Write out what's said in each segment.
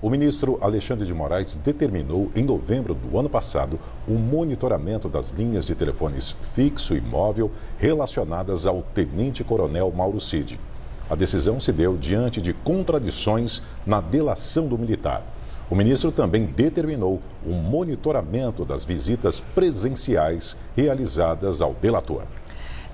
O ministro Alexandre de Moraes determinou, em novembro do ano passado, o monitoramento das linhas de telefones fixo e móvel relacionadas ao tenente-coronel Mauro Cid. A decisão se deu diante de contradições na delação do militar. O ministro também determinou o monitoramento das visitas presenciais realizadas ao delator.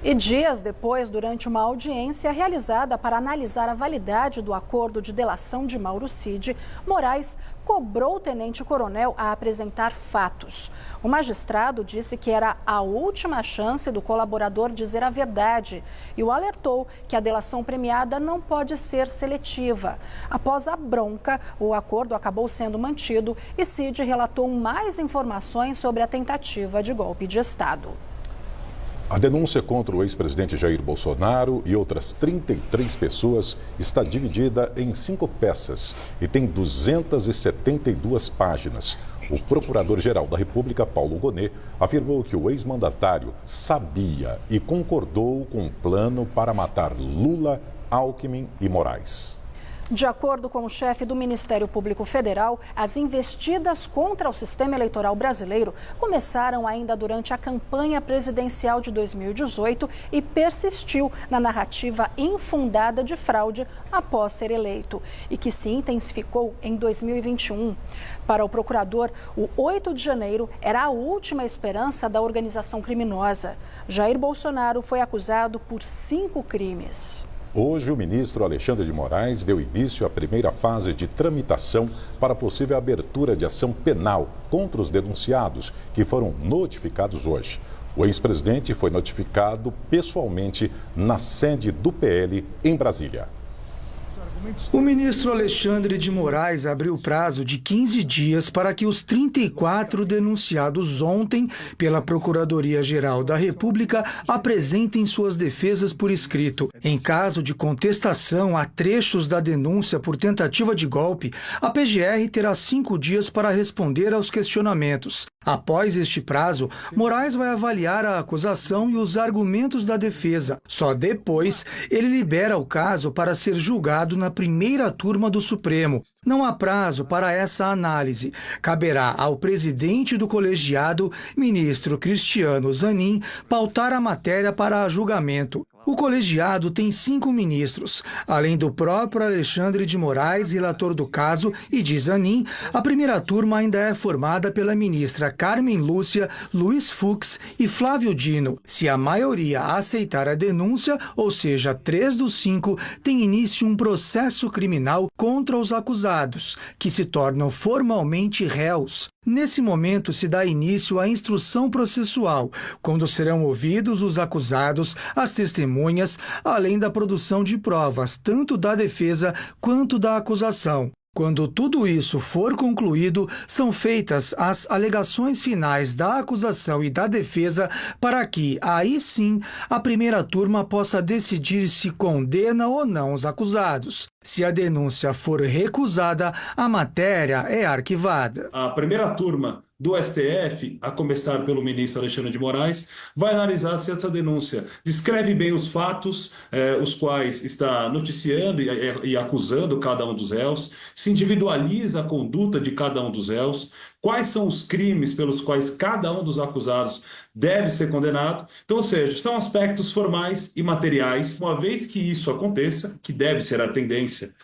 E dias depois, durante uma audiência realizada para analisar a validade do acordo de delação de Mauro Cid, Moraes cobrou o tenente-coronel a apresentar fatos. O magistrado disse que era a última chance do colaborador dizer a verdade e o alertou que a delação premiada não pode ser seletiva. Após a bronca, o acordo acabou sendo mantido e Cid relatou mais informações sobre a tentativa de golpe de Estado. A denúncia contra o ex-presidente Jair Bolsonaro e outras 33 pessoas está dividida em 5 peças e tem 272 páginas. O procurador-geral da República, Paulo Gonet, afirmou que o ex-mandatário sabia e concordou com um plano para matar Lula, Alckmin e Moraes. De acordo com o chefe do Ministério Público Federal, as investidas contra o sistema eleitoral brasileiro começaram ainda durante a campanha presidencial de 2018 e persistiu na narrativa infundada de fraude após ser eleito e que se intensificou em 2021. Para o procurador, o 8 de janeiro era a última esperança da organização criminosa. Jair Bolsonaro foi acusado por 5 crimes. Hoje, o ministro Alexandre de Moraes deu início à primeira fase de tramitação para a possível abertura de ação penal contra os denunciados, que foram notificados hoje. O ex-presidente foi notificado pessoalmente na sede do PL em Brasília. O ministro Alexandre de Moraes abriu prazo de 15 dias para que os 34 denunciados ontem pela Procuradoria-Geral da República apresentem suas defesas por escrito. Em caso de contestação a trechos da denúncia por tentativa de golpe, a PGR terá 5 dias para responder aos questionamentos. Após este prazo, Moraes vai avaliar a acusação e os argumentos da defesa. Só depois ele libera o caso para ser julgado na primeira turma do Supremo. Não há prazo para essa análise. Caberá ao presidente do colegiado, ministro Cristiano Zanin, pautar a matéria para julgamento. O colegiado tem 5 ministros. Além do próprio Alexandre de Moraes, relator do caso, e de Zanin, a primeira turma ainda é formada pela ministra Carmen Lúcia, Luiz Fux e Flávio Dino. Se a maioria aceitar a denúncia, ou seja, 3 dos 5, tem início um processo criminal contra os acusados, que se tornam formalmente réus. Nesse momento se dá início à instrução processual, quando serão ouvidos os acusados, as testemunhas, além da produção de provas, tanto da defesa quanto da acusação. Quando tudo isso for concluído, são feitas as alegações finais da acusação e da defesa para que, aí sim, a primeira turma possa decidir se condena ou não os acusados. Se a denúncia for recusada, a matéria é arquivada. A primeira turma do STF, a começar pelo ministro Alexandre de Moraes, vai analisar se essa denúncia descreve bem os fatos, os quais está noticiando e acusando cada um dos réus, se individualiza a conduta de cada um dos réus, quais são os crimes pelos quais cada um dos acusados deve ser condenado. Então, ou seja, são aspectos formais e materiais. Uma vez que isso aconteça, que deve ser a tendência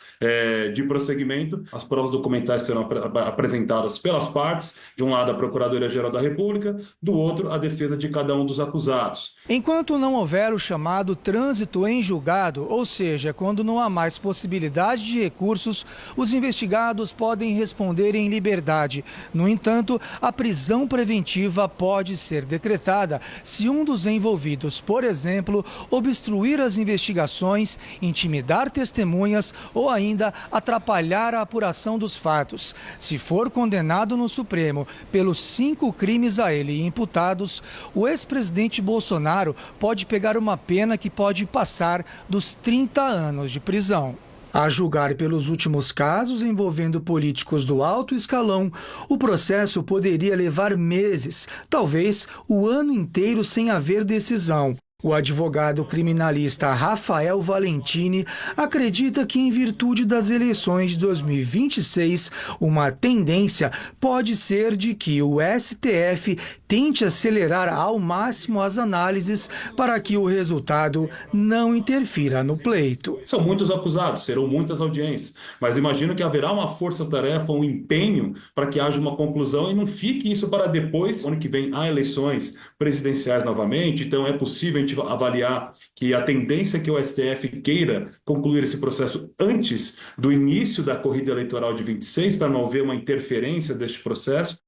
de prosseguimento, as provas documentais serão apresentadas pelas partes, de um lado a Procuradoria-Geral da República, do outro a defesa de cada um dos acusados. Enquanto não houver o chamado trânsito em julgado, ou seja, quando não há mais possibilidade de recursos, os investigados podem responder em liberdade. No entanto, a prisão preventiva pode ser decretada se um dos envolvidos, por exemplo, obstruir as investigações, intimidar testemunhas ou ainda atrapalhar a apuração dos fatos. Se for condenado no Supremo pelos 5 crimes a ele imputados, o ex-presidente Bolsonaro pode pegar uma pena que pode passar dos 30 anos de prisão. A julgar pelos últimos casos envolvendo políticos do alto escalão, o processo poderia levar meses, talvez o ano inteiro sem haver decisão. O advogado criminalista Rafael Valentini acredita que, em virtude das eleições de 2026, uma tendência pode ser de que o STF tente acelerar ao máximo as análises para que o resultado não interfira no pleito. São muitos acusados, serão muitas audiências, mas imagino que haverá uma força-tarefa, um empenho para que haja uma conclusão e não fique isso para depois. Ano que vem há eleições presidenciais novamente, então é possível a gente avaliar que a tendência é que o STF queira concluir esse processo antes do início da corrida eleitoral de 26, para não haver uma interferência deste processo.